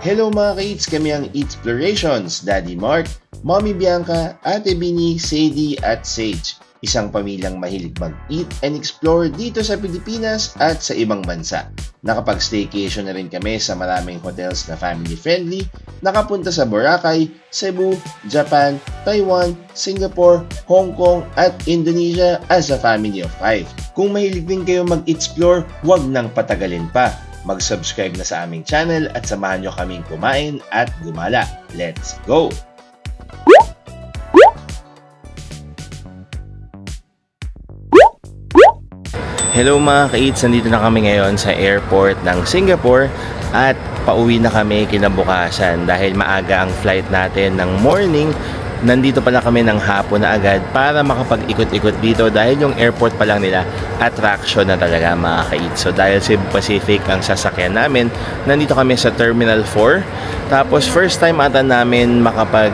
Hello mga ka-eats, kami ang Eatsplorations, Daddy Mark, Mommy Bianca, Ate Bini, Sadie at Sage. Isang pamilyang mahilig mag-eat and explore dito sa Pilipinas at sa ibang bansa. Nakapag-staycation na rin kami sa maraming hotels na family-friendly, nakapunta sa Boracay, Cebu, Japan, Taiwan, Singapore, Hong Kong at Indonesia as a family of 5. Kung mahilig din kayo mag-explore, huwag nang patagalin pa. Mag-subscribe na sa aming channel at samahan nyo kaming kumain at gumala. Let's go! Hello mga ka-eats, nandito na kami ngayon sa airport ng Singapore at pauwi na kami kinabukasan dahil maaga ang flight natin ng morning. Nandito pala kami ng hapon na agad para makapag-ikot-ikot dito dahil yung airport pa lang nila attraction na talaga mga ka-eats. So dahil Cebu Pacific ang sasakyan namin, nandito kami sa Terminal 4. Tapos first time ata namin makapag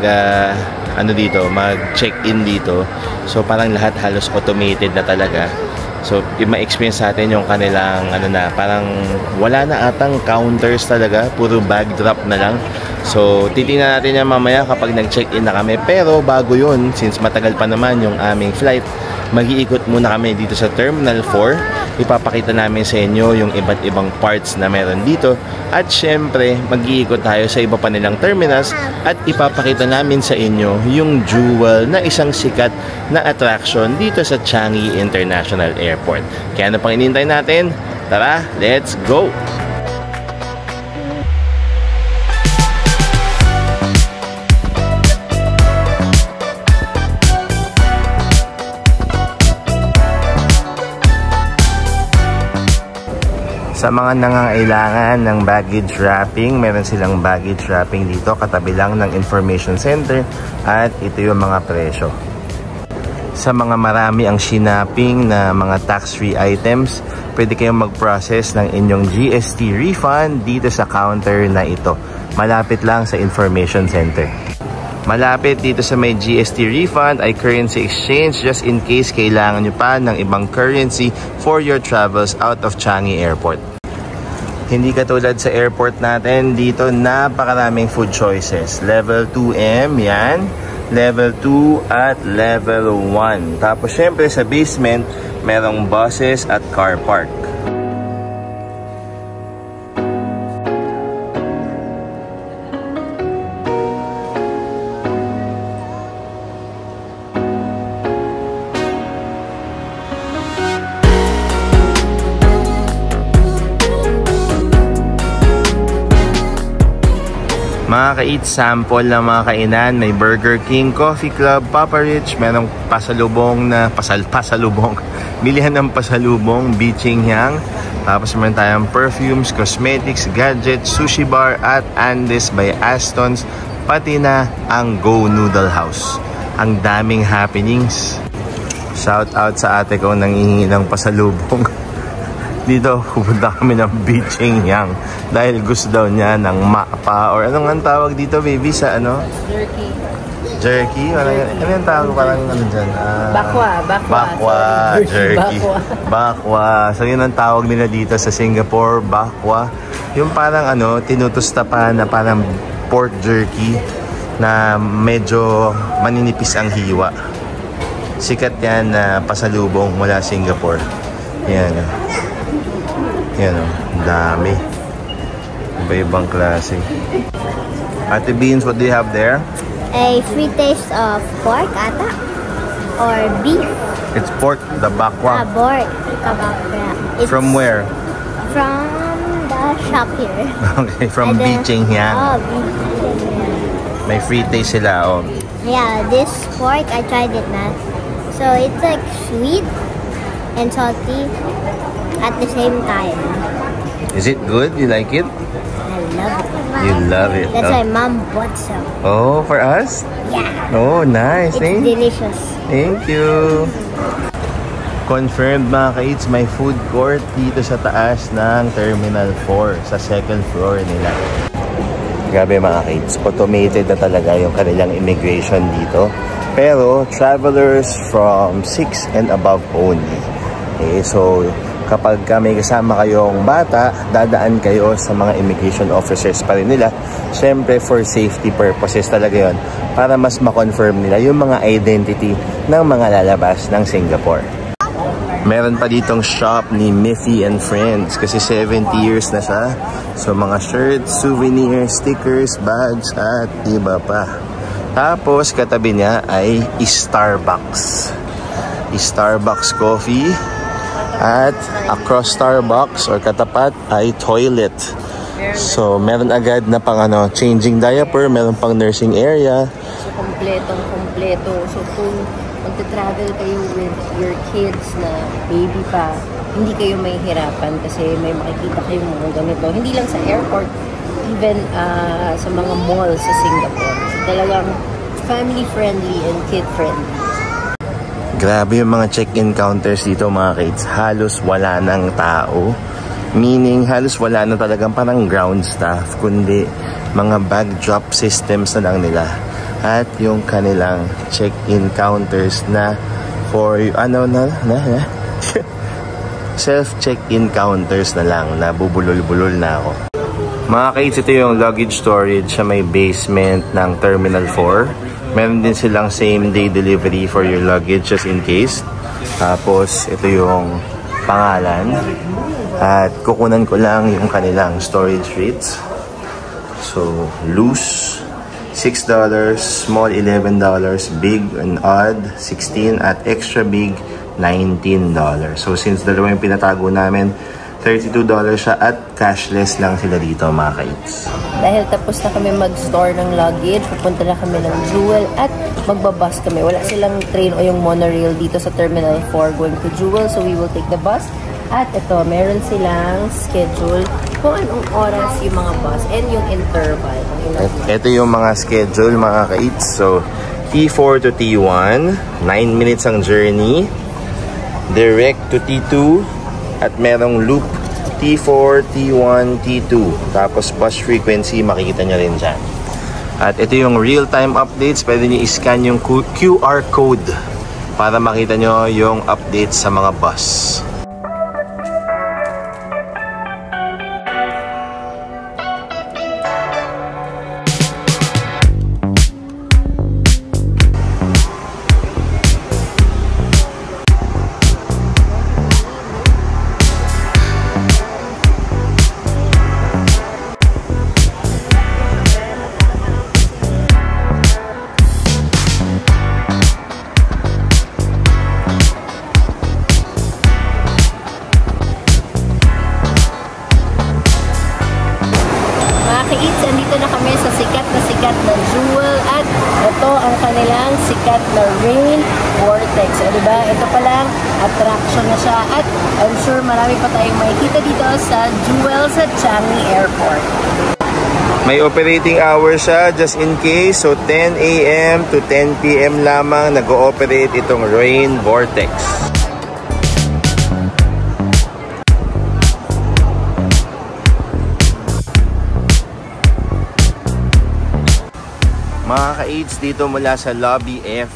mag-check-in dito. So parang lahat halos automated na talaga. So, ma-experience natin yung kanilang parang wala na atang counters talaga, puro bag drop na lang. So, titingnan natin yan mamaya kapag nag-check-in na kami. Pero bago yun, since matagal pa naman yung aming flight, mag-iikot muna kami dito sa Terminal 4. Ipapakita namin sa inyo yung iba't ibang parts na meron dito. At syempre, mag-iikot tayo sa iba pa nilang terminals at ipapakita namin sa inyo yung Jewel na isang sikat na attraction dito sa Changi International Airport. Kaya ano pang inintay natin? Tara, let's go! Sa mga nangangailangan ng baggage wrapping, meron silang baggage wrapping dito, katabi lang ng information center at ito yung mga presyo. Sa mga marami ang sinapping na mga tax-free items, pwede kayong mag-process ng inyong GST refund dito sa counter na ito. Malapit lang sa information center. Malapit dito sa may GST refund ay currency exchange just in case kailangan nyo pa ng ibang currency for your travels out of Changi Airport. Hindi katulad sa airport natin, dito napakaraming food choices. Level 2M, yan. Level 2 at level 1. Tapos syempre sa basement, merong buses at car park. Mga ka-eat, sample ng mga kainan. May Burger King, Coffee Club, Papa Rich. Merong pasalubong na pasalubong. Bilihan ng pasalubong, Biching Hyang. Tapos meron tayong perfumes, cosmetics, gadgets, sushi bar at Andes by Aston's. Pati na ang Go Noodle House. Ang daming happenings. Shout out sa ate ko nanghihingi ng pasalubong. Dito, pupunta kami ng Biching Hyang dahil gusto daw niya ng mapa or anong ang tawag dito, baby, sa ano? Jerky. Jerky? Ano yung tawag parang ano dyan? Bakwa, jerky. Bakwa. So yun ang tawag nila dito sa Singapore, bakwa. Yung parang tinutusta pa na parang pork jerky na medyo maninipis ang hiwa. Sikat yan na pasalubong mula Singapore. Yan. Yan dami. Iba-ibang klase. Ate Beans, what do you have there? A free taste of pork ata or beef. It's pork, the bakwa. Pork. From where? From the shop here. Okay, from Biching Hyang. Oh, Biching Hyang. May free taste sila, oh. Yeah, this pork, I tried it na. So it's like sweet and salty at the same time. Is it good? You like it? I love it. You love it. That's why Mom bought some. Oh, for us? Yeah. Oh, nice. It's delicious. Thank you. Confirmed mga ka-eats, may food court dito sa taas ng Terminal 4 sa second floor nila. Grabe mga ka-eats, automated na talaga yung kanilang immigration dito. Pero travelers from 6 and above only. Okay, so kapag may kasama kayong bata, dadaan kayo sa mga immigration officers pa rin nila. Siyempre, for safety purposes talaga yon, para mas ma-confirm nila yung mga identity ng mga lalabas ng Singapore. Meron pa ditong shop ni Miffy and Friends kasi 70 years na siya. So mga shirts, souvenirs, stickers, bags at iba pa. Tapos katabi niya ay Starbucks. Starbucks coffee. At across Starbucks or katapat ay toilet. So meron agad na pang changing diaper, meron pang nursing area. So kompleto. So kung magta-travel kayo with your kids na baby pa, hindi kayo mahihirapan kasi may makikita kayong mga ganito. Hindi lang sa airport, even sa mga malls sa Singapore. So talagang family-friendly and kid-friendly. Grabe yung mga check-in counters dito mga kids. Halos wala ng tao. Meaning, halos wala na talagang parang ground staff, kundi mga bag drop systems na lang nila. At yung kanilang check-in counters na for self-check-in counters na lang, na bubulol-bulol na ako. Mga kids, ito yung luggage storage sa may basement ng Terminal 4. Meron din silang same-day delivery for your luggage just in case. Tapos, ito yung pangalan. At kukunan ko lang yung kanilang storage rates. So, loose, $6, small $11, big and odd $16, at extra big $19. So since dalawa yung pinatago namin, $32 siya at cashless lang sila dito mga kids. Dahil tapos na kami mag-store ng luggage, pupunta na kami ng Jewel at magbabus kami. Wala silang train o yung monorail dito sa Terminal 4 going to Jewel, so we will take the bus. At ito, meron silang schedule kung anong oras yung mga bus and yung interval. Ito yung mga schedule mga kids. So, T4 to T1, 9 minutes ang journey. Direct to T2 at merong loop T4, T1, T2. Tapos bus frequency, makikita nyo rin dyan. At ito yung real-time updates. Pwede nyo i-scan yung QR code para makita nyo yung updates sa mga bus. Jewel at ito ang kanilang sikat na rain vortex. O diba, ito palang attraction na siya at I'm sure marami pa tayong makikita dito sa Jewel sa Changi Airport. May operating hours siya just in case. So 10 AM to 10 PM lamang nag-ooperate itong rain vortex. Mga ka-aids, dito mula sa Lobby F,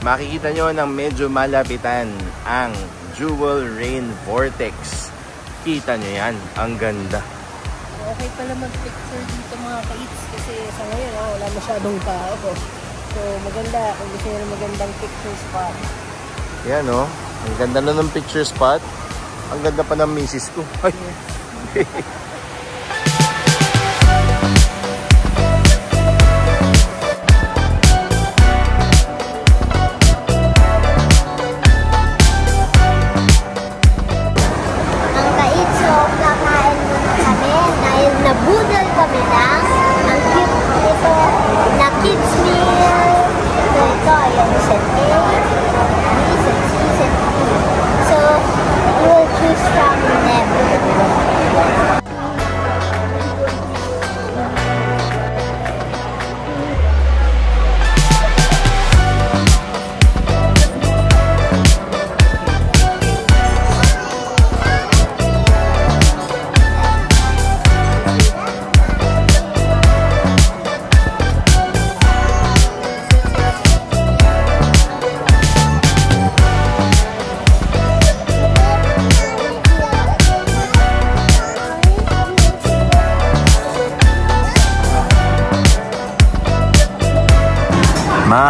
makikita nyo ng medyo malapitan ang Jewel Rain Vortex. Kita nyo yan, ang ganda. Okay pala mag-picture dito mga ka-aids kasi sa ngayon wala masyadong tao. So maganda, kung gusto nyo ng magandang picture spot. Yan o, ang ganda na ng picture spot. Ang ganda pa ng misis ko. Ay.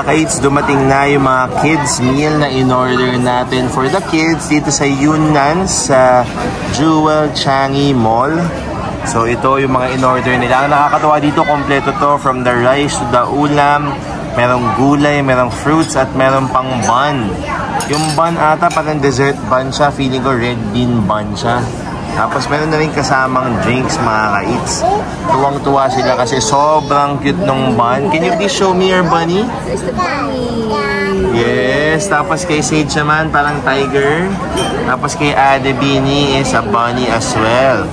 ka-eats, dumating na yung mga kids meal na in-order natin for the kids dito sa Yunnan sa Jewel Changi Mall. So ito yung mga in-order nila. Ang nakakatawa dito, kompleto to from the rice to the ulam. Merong gulay, merong fruits at merong pang bun. Yung bun ata parang dessert bun siya. Feeling ko red bean bun siya. Tapos meron na rin kasamang drinks mga ka-eats. Tuwang-tuwa sila kasi sobrang cute nung bun. Can you please show me your bunny? There's the bunny. Yes. Tapos kay Sage naman parang tiger. Tapos kay Ade Bini is a bunny as well.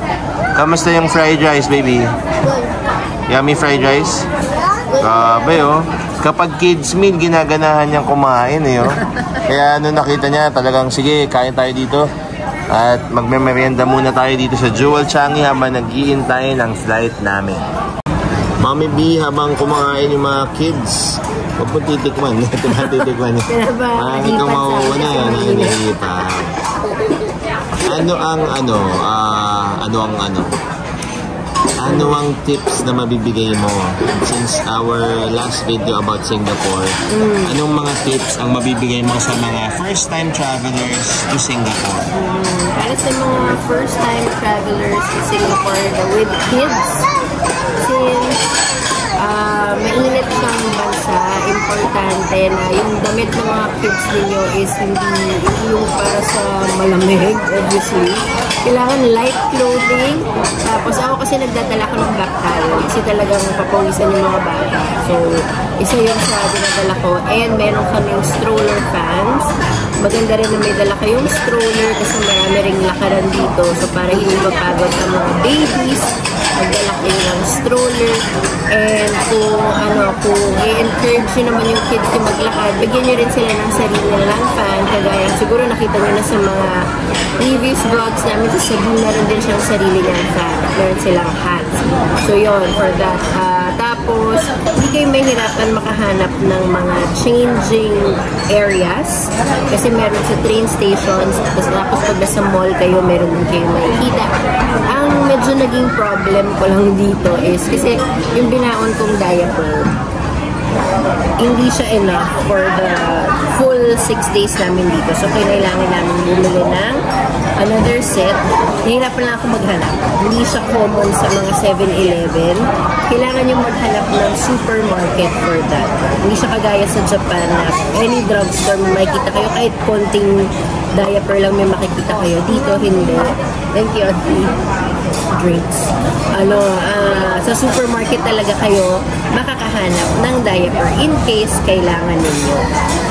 Kamusta yung fried rice, baby? Yummy fried rice? Grabe oh. Kapag kids meal, ginaganahan niyang kumain eh oh. Kaya nung nakita niya talagang sige, kain tayo dito. At magme-merienda muna tayo dito sa Jewel Changi habang nag-iintay ng flight namin. Mami B, habang kumakain yung mga kids, huwag mo titikman. Titikman niya. Parang ikaw mauuna yan. Ano ang tips na mabibigay mo since our last video about Singapore? Anong mga tips ang mabibigay mo sa mga first-time travelers to Singapore? Para sa mga first-time travelers to Singapore with kids, since mainit siyang bansa, importante na yung damit ng mga kids ninyo is hindi yung para sa malamig, obviously. Kailangan light clothing. Tapos ako kasi nagdadala ko ng black towel kasi talagang papawisan yung mga bata. So, isa yun sa dinadala ko. And meron kaming stroller fans. Maganda rin na may dala kayong stroller kasi marami ring lakaran dito. So, para hindi mapagod ang mga babies, magdala kayo ng stroller. And kung i-encourage nyo naman yung kids yung maglakad, bigyan nyo rin sila ng sarili nilang fan. Kagaya, siguro nakita nyo na sa mga previous vlogs namin, sasabihin na rin din siyang sarili niyang fan. Meron silang hats. So yun, for that. Tapos, hindi kayo mahirapan makahanap ng mga changing areas. Kasi meron sa train stations. Tapos pag nasa mall kayo, meron din kayo makikita. Ang medyo naging problem ko lang dito is kasi yung binaon kong diaper, hindi siya enough for the full 6 days namin dito. So, kailangan namin bumili ng another set. Nahirapan lang ako maghanap. Hindi siya common sa mga 7-Eleven. Kailangan nyo maghanap ng supermarket for that. Hindi siya kagaya sa Japan na any drugstore makikita kayo. Kahit konting diaper lang may makikita kayo. Dito, hindi. Thank you, Auntie. Drinks. Sa supermarket talaga kayo makakahanap ng diaper in case kailangan ninyo.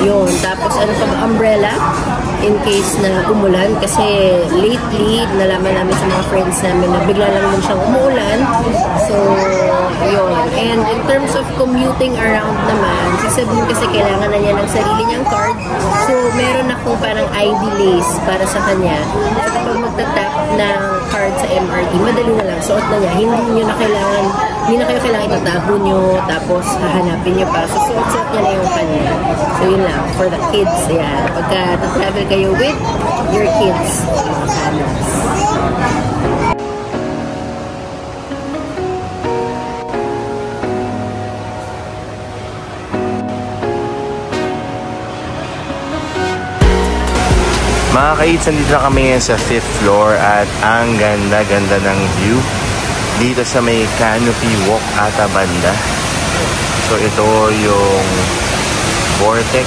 Yun. Tapos umbrella in case na umulan kasi lately nalaman namin sa mga friends namin na bigla lang din siyang umuulan. So, yun. And in terms of commuting around naman, sasabihin kasi kailangan na niya ng sarili niyang card. So, meron akong parang ID lace para sa kanya. So, kapag magtatap ng card sa MRT, madali na lang. Suot na niya. Hindi na kayo kailangan itatago nyo, tapos hahanapin nyo pa. So, suot niya na yung kanya. So, yun lang. For the kids, yan. Pagka travel kayo with your kids. Mga ka-eats, nandito na kami ngayon sa 5th floor at ang ganda-ganda ng view dito sa may Canopy Walk ata banda. So ito yung vortex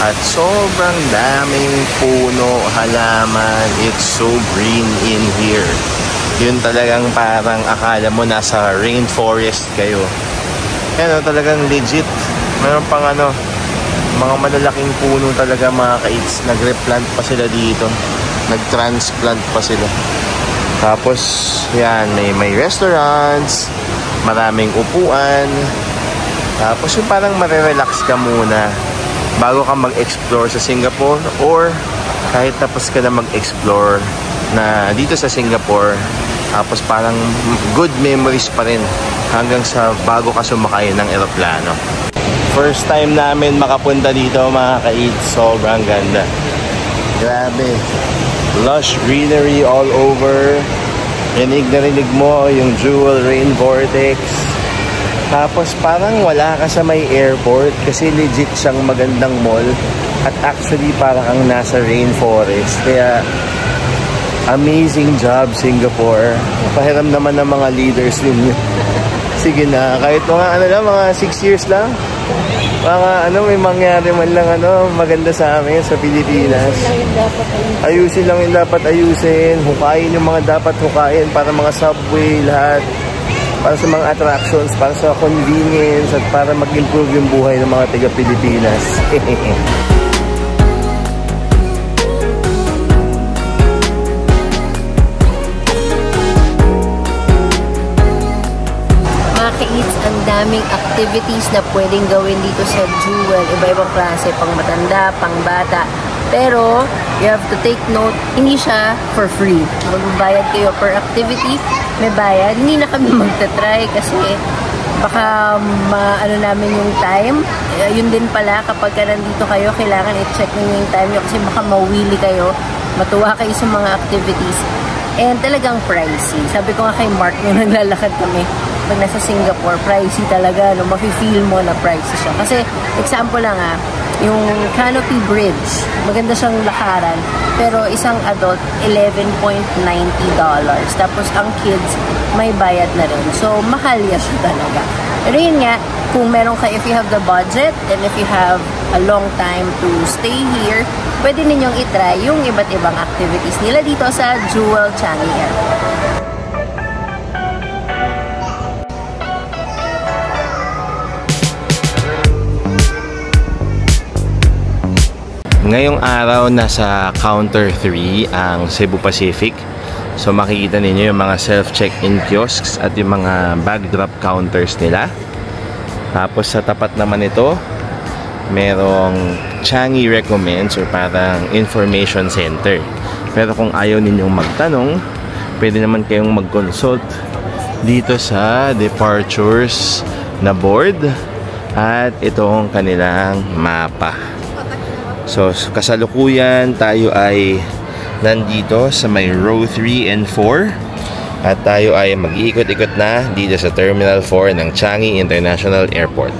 at sobrang daming puno, halaman. It's so green in here. Yun talagang parang akala mo nasa rainforest kayo. Yan talagang legit. Meron pang mga malalaking puno talaga mga ka-eats. Nag-replant pa sila dito. Nag-transplant pa sila. Tapos, yan, may restaurants, maraming upuan. Tapos yung parang marirelax ka muna bago ka mag-explore sa Singapore or kahit tapos ka na mag-explore na dito sa Singapore. Tapos parang good memories pa rin hanggang sa bago ka sumakay ng eroplano. First time namin makapunta dito mga ka-eats. Sobrang ganda. Grabe. Lush greenery all over. Rinig na rinig mo yung Jewel Rain Vortex. Tapos parang wala ka sa may airport kasi legit siyang magandang mall. At actually parang kang nasa rainforest. Kaya amazing job Singapore. Pahiram naman ng mga leaders ninyo. Sige na, kahit mga ano lang, mga 6 years lang. Mga ano, may mangyari man lang ano, maganda sa amin sa Pilipinas. Ayusin lang yung dapat ayusin. Hukayin yung mga dapat hukayin para mga subway, lahat. Para sa mga attractions, para sa convenience, at para mag-improve yung buhay ng mga taga-Pilipinas. Ang daming activities na pwedeng gawin dito sa Jewel. Iba-ibang klase, pang matanda, pang bata. Pero, you have to take note, hindi siya for free. Magbabayad kayo per activity, may bayad. Hindi na kami magta-try kasi baka maano namin yung time. Yun din pala, kapag ka nandito kayo, kailangan i-check nyo yung time nyo kasi baka mawili kayo, matuwa kayo sa mga activities. And talagang pricey. Sabi ko nga kay Mark nung naglalakad kami, pag nasa Singapore, pricey talaga, no? Mafe-feel mo na pricey siya. Kasi, example lang yung Canopy Bridge, maganda siyang lakaran, pero isang adult, $11.90. Tapos, ang kids, may bayad na rin. So, mahal yan siya talaga. Pero yun nga, kung meron ka, if you have the budget, and if you have a long time to stay here, pwede ninyong itry yung iba't ibang activities nila dito sa Jewel Changi Airport. Ngayong araw, nasa counter 3 ang Cebu Pacific. So makikita ninyo yung mga self-check-in kiosks at yung mga bag drop counters nila. Tapos sa tapat naman ito, merong Changi Recommends or parang information center. Pero kung ayaw ninyong magtanong, pwede naman kayong mag-consult dito sa departures na board at itong kanilang mapa. So, kasalukuyan tayo ay nandito sa may row 3 and 4 at tayo ay mag-iikot-ikot na dito sa Terminal 4 ng Changi International Airport.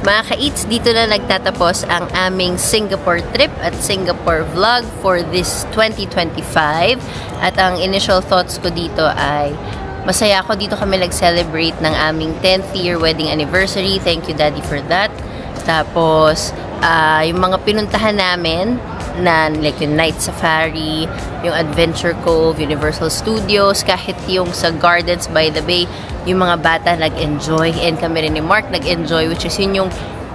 Mga ka-eats, dito na nagtatapos ang aming Singapore trip at Singapore vlog for this 2025. At ang initial thoughts ko dito ay masaya ako dito kami nag-celebrate ng aming 10th year wedding anniversary. Thank you, Daddy, for that. Tapos, yung mga pinuntahan namin na like yung Night Safari, yung Adventure Cove, Universal Studios, kahit yung sa Gardens by the Bay, yung mga bata nag-enjoy and kami rin ni Mark nag-enjoy, which is yun yung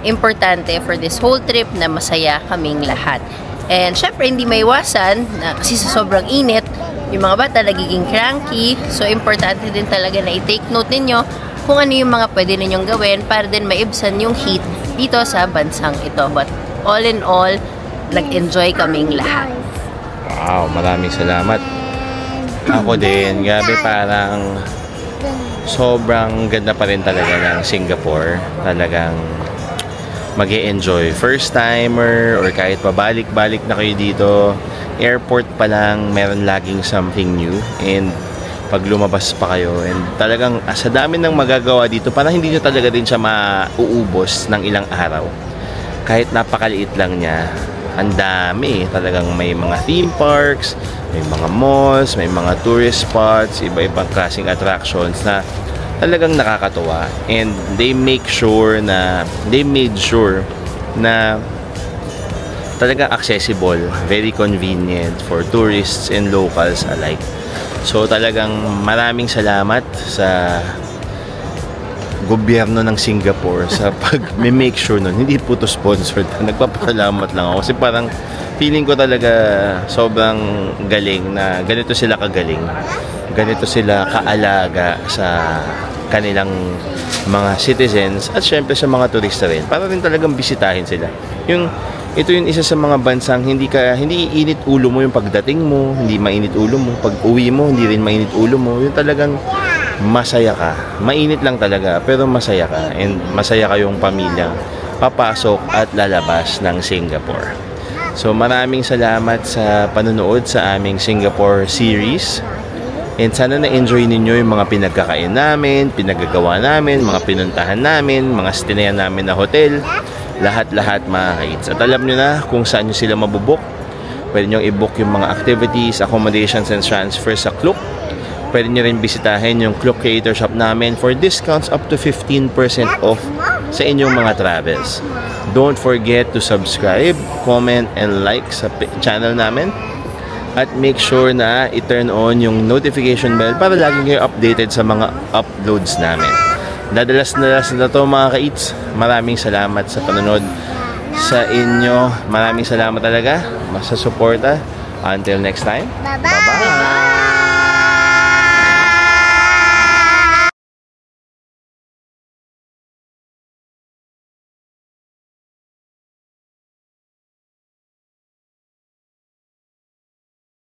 importante for this whole trip, na masaya kaming lahat. And syempre hindi maiwasan na kasi sa sobrang init, yung mga bata nagiging cranky, so importante din talaga na i-take note ninyo kung ano yung mga pwede ninyong gawin para din maibsan yung heat dito sa bansang ito. But all in all, nag-enjoy kaming lahat. Wow, maraming salamat. Ako din, gabi, parang sobrang ganda pa rin talaga ng Singapore. Talagang mag-e-enjoy. First timer or kahit pabalik-balik na kayo dito, airport pa lang, meron laging something new. And pag lumabas pa kayo, and talagang sa dami ng magagawa dito, parang hindi nyo talaga din siya mauubos ng ilang araw. Kahit napakaliit lang niya, ang dami. Talagang may mga theme parks, may mga malls, may mga tourist spots, iba-ibang klaseng attractions na talagang nakakatuwa. And they made sure na talagang accessible, very convenient for tourists and locals alike. So talagang maraming salamat sa gobyerno ng Singapore sa pag-make sure nun. Hindi po to sponsored. Nagpapasalamat lang ako kasi parang feeling ko talaga sobrang galing na ganito sila kagaling. Ganito sila kaalaga sa kanilang mga citizens at syempre sa mga turista rin. Para rin talagang bisitahin sila. Ito yung isa sa mga bansang hindi init ulo mo yung pagdating mo, hindi mainit ulo mo. Pag uwi mo, hindi rin mainit ulo mo. Yung talagang masaya ka. Mainit lang talaga, pero masaya ka. And masaya kayong pamilya papasok at lalabas ng Singapore. So maraming salamat sa panonood sa aming Singapore series. And sana na-enjoy ninyo yung mga pinagkakain namin, pinagagawa namin, mga pinuntahan namin, mga stinayan namin na hotel. Lahat-lahat mga kids. At alam nyo na kung saan nyo sila mabubuk. Pwede nyo i-book yung mga activities, accommodations, and transfers sa Klook. Pwede nyo rin bisitahin yung Klook Creator Shop namin for discounts up to 15% off sa inyong mga travels. Don't forget to subscribe, comment, and like sa channel namin. At make sure na i-turn on yung notification bell para lagi kayo updated sa mga uploads namin. Dadalas na to mga ka-eats. Maraming salamat sa panonood sa inyo. Maraming salamat talaga sa suporta. Until next time. Bye-bye!